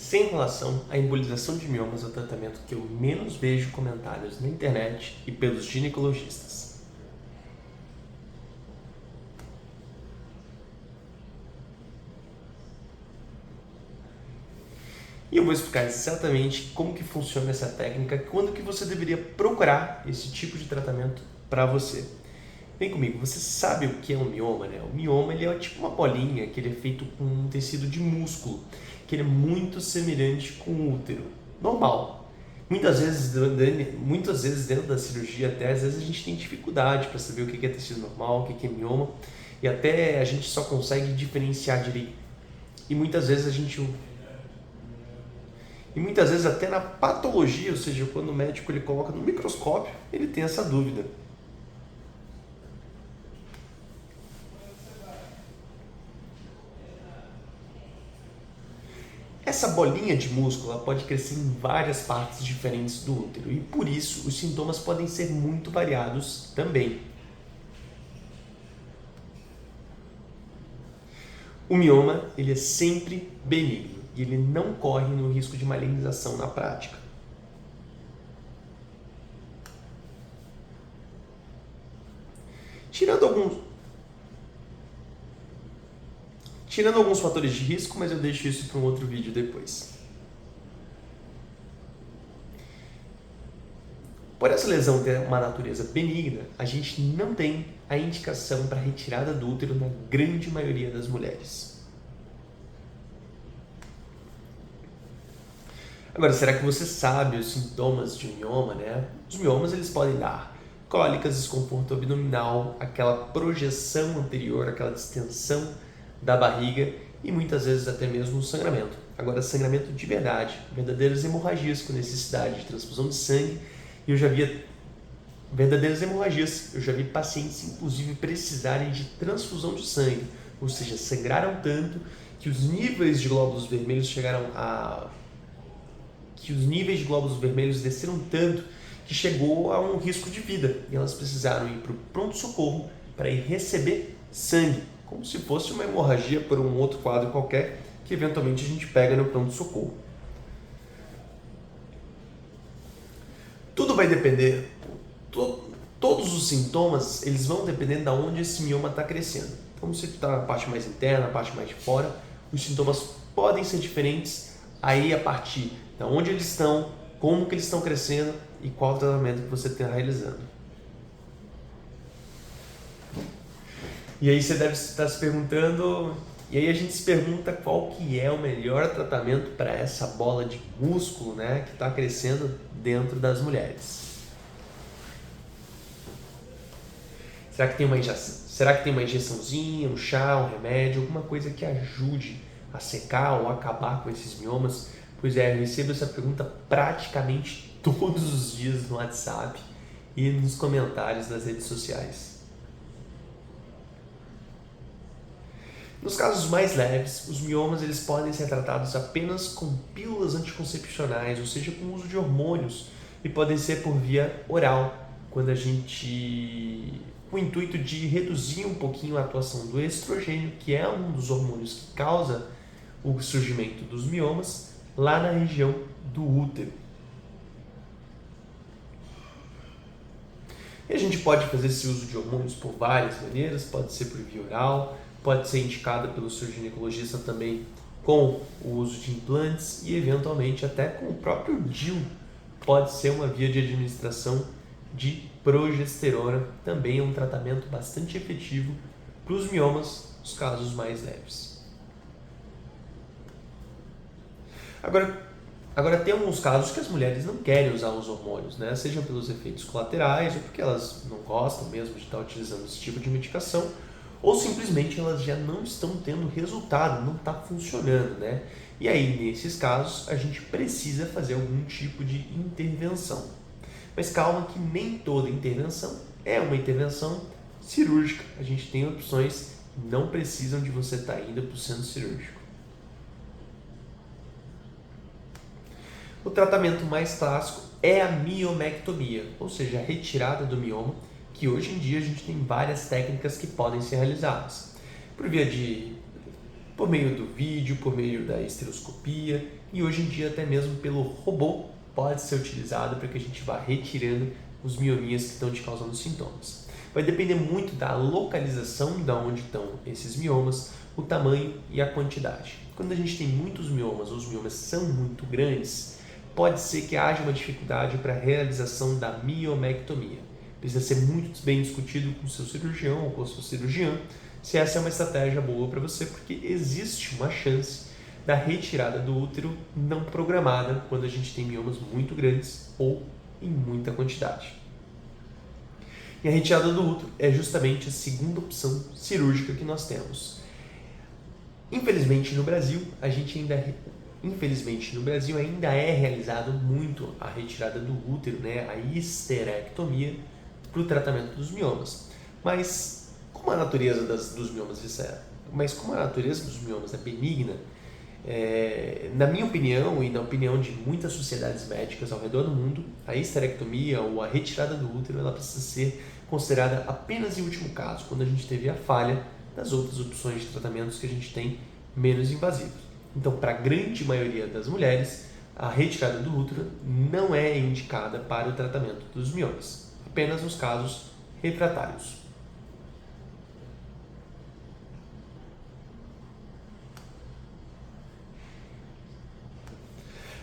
Sem enrolação, a embolização de miomas é o tratamento que eu menos vejo comentários na internet e pelos ginecologistas. E eu vou explicar exatamente como que funciona essa técnica, quando que você deveria procurar esse tipo de tratamento para você. Vem comigo, você sabe o que é um mioma, né? O mioma ele é tipo uma bolinha que ele é feito com um tecido de músculo, que ele é muito semelhante com o útero, normal. Muitas vezes dentro da cirurgia, até às vezes a gente tem dificuldade para saber o que é tecido normal, o que é mioma, e até a gente só consegue diferenciar direito. E muitas vezes até na patologia, ou seja, quando o médico ele coloca no microscópio, ele tem essa dúvida. Essa bolinha de músculo ela pode crescer em várias partes diferentes do útero e por isso os sintomas podem ser muito variados também. O mioma ele é sempre benigno e ele não corre no risco de malignização na prática. Tirando alguns fatores de risco, mas eu deixo isso para um outro vídeo depois. Por essa lesão ter uma natureza benigna, a gente não tem a indicação para retirada do útero na grande maioria das mulheres. Agora, será que você sabe os sintomas de um mioma, né? Os miomas eles podem dar cólicas, desconforto abdominal, aquela projeção anterior, aquela distensão da barriga e muitas vezes até mesmo sangramento. Agora, sangramento de verdade, verdadeiras hemorragias com necessidade de transfusão de sangue. E eu já vi verdadeiras hemorragias. Eu já vi pacientes, inclusive, precisarem de transfusão de sangue, ou seja, sangraram tanto que os níveis de glóbulos vermelhos desceram tanto que chegou a um risco de vida e elas precisaram ir para o pronto-socorro para ir receber sangue, como se fosse uma hemorragia por um outro quadro qualquer que eventualmente a gente pega no pronto-socorro. Tudo vai depender, todos os sintomas eles vão depender de onde esse mioma está crescendo. Então, se está na parte mais interna, na parte mais de fora, os sintomas podem ser diferentes aí a partir de onde eles estão, como que eles estão crescendo e qual o tratamento que você está realizando. E aí você deve estar se perguntando, e aí a gente se pergunta qual que é o melhor tratamento para essa bola de músculo, né, que está crescendo dentro das mulheres. Será que tem uma injeçãozinha, um chá, um remédio, alguma coisa que ajude a secar ou acabar com esses miomas? Pois é, eu recebo essa pergunta praticamente todos os dias no WhatsApp e nos comentários das redes sociais. Nos casos mais leves, os miomas eles podem ser tratados apenas com pílulas anticoncepcionais, ou seja, com o uso de hormônios, e podem ser por via oral, com o intuito de reduzir um pouquinho a atuação do estrogênio, que é um dos hormônios que causa o surgimento dos miomas, lá na região do útero. E a gente pode fazer esse uso de hormônios por várias maneiras, pode ser por via oral, pode ser indicada pelo seu ginecologista também com o uso de implantes e eventualmente até com o próprio DIU. Pode ser uma via de administração de progesterona, também é um tratamento bastante efetivo para os miomas, os casos mais leves. Agora tem alguns casos que as mulheres não querem usar os hormônios, né? Seja pelos efeitos colaterais ou porque elas não gostam mesmo de estar utilizando esse tipo de medicação, ou simplesmente elas já não estão tendo resultado, não está funcionando, né? E aí, nesses casos, a gente precisa fazer algum tipo de intervenção. Mas calma que nem toda intervenção é uma intervenção cirúrgica. A gente tem opções que não precisam de você estar indo para o centro cirúrgico. O tratamento mais clássico é a miomectomia, ou seja, a retirada do mioma, que hoje em dia a gente tem várias técnicas que podem ser realizadas. Por via de por meio do vídeo, por meio da estereoscopia e hoje em dia até mesmo pelo robô pode ser utilizado para que a gente vá retirando os miominhas que estão te causando sintomas. Vai depender muito da localização de onde estão esses miomas, o tamanho e a quantidade. Quando a gente tem muitos miomas ou os miomas são muito grandes, pode ser que haja uma dificuldade para a realização da miomectomia. Precisa ser muito bem discutido com o seu cirurgião ou com a sua cirurgiã se essa é uma estratégia boa para você, porque existe uma chance da retirada do útero não programada quando a gente tem miomas muito grandes ou em muita quantidade. E a retirada do útero é justamente a segunda opção cirúrgica que nós temos. Infelizmente no Brasil ainda é realizado muito a retirada do útero, né, a histerectomia para o tratamento dos miomas. Mas como a natureza dos miomas é benigna, na minha opinião e na opinião de muitas sociedades médicas ao redor do mundo, a histerectomia ou a retirada do útero ela precisa ser considerada apenas em último caso, quando a gente teve a falha das outras opções de tratamentos que a gente tem menos invasivos. Então, para a grande maioria das mulheres, a retirada do útero não é indicada para o tratamento dos miomas, apenas nos casos refratários.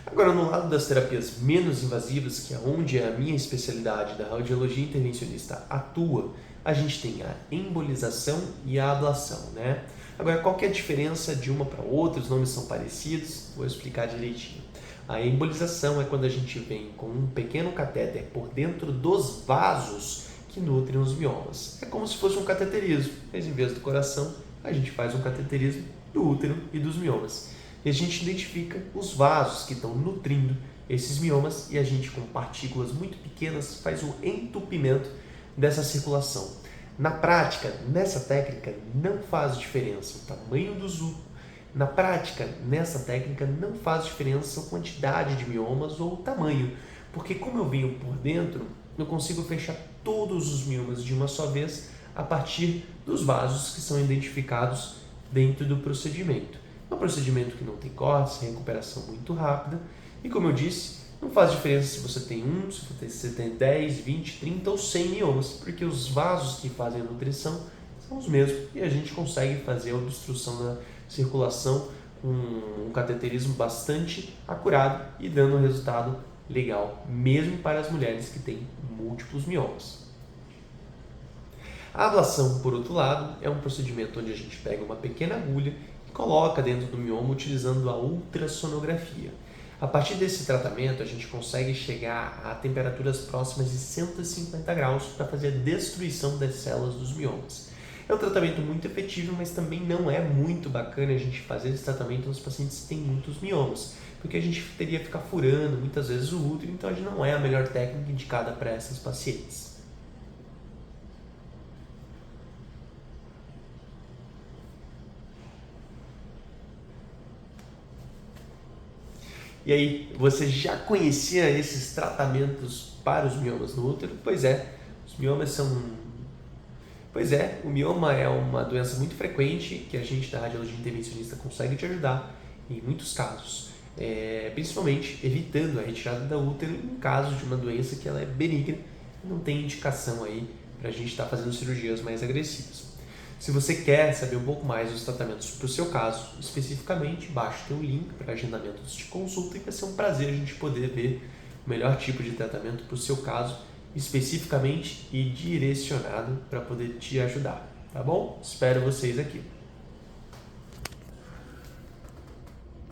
Agora, no lado das terapias menos invasivas, que é onde a minha especialidade da radiologia intervencionista atua, a gente tem a embolização e a ablação, né? Agora, qual que é a diferença de uma para outra? Os nomes são parecidos? Vou explicar direitinho. A embolização é quando a gente vem com um pequeno catéter por dentro dos vasos que nutrem os miomas. É como se fosse um cateterismo, mas em vez do coração, a gente faz um cateterismo do útero e dos miomas. E a gente identifica os vasos que estão nutrindo esses miomas e a gente, com partículas muito pequenas, faz o entupimento dessa circulação. Na prática, nessa técnica, não faz diferença o tamanho dos úteros. Na prática, nessa técnica, não faz diferença a quantidade de miomas ou o tamanho, porque como eu venho por dentro, eu consigo fechar todos os miomas de uma só vez a partir dos vasos que são identificados dentro do procedimento. É um procedimento que não tem cortes, recuperação muito rápida e, como eu disse, não faz diferença se você tem 1, se você tem 10, 20, 30 ou 100 miomas, porque os vasos que fazem a nutrição são os mesmos e a gente consegue fazer a obstrução da circulação com um cateterismo bastante acurado e dando um resultado legal, mesmo para as mulheres que têm múltiplos miomas. A ablação, por outro lado, é um procedimento onde a gente pega uma pequena agulha e coloca dentro do mioma utilizando a ultrassonografia. A partir desse tratamento, a gente consegue chegar a temperaturas próximas de 150 graus para fazer a destruição das células dos miomas. É um tratamento muito efetivo, mas também não é muito bacana a gente fazer esse tratamento nos pacientes que têm muitos miomas, porque a gente teria que ficar furando muitas vezes o útero, então a gente não é a melhor técnica indicada para essas pacientes. E aí, você já conhecia esses tratamentos para os miomas no útero? Pois é, os miomas são... Pois é, o mioma é uma doença muito frequente que a gente da radiologia intervencionista consegue te ajudar em muitos casos, principalmente evitando a retirada da útero em casos de uma doença que ela é benigna e não tem indicação aí para a gente estar fazendo cirurgias mais agressivas. Se você quer saber um pouco mais dos tratamentos para o seu caso, especificamente, embaixo tem um link para agendamentos de consulta e vai ser um prazer a gente poder ver o melhor tipo de tratamento para o seu caso, especificamente e direcionado para poder te ajudar, tá bom? Espero vocês aqui.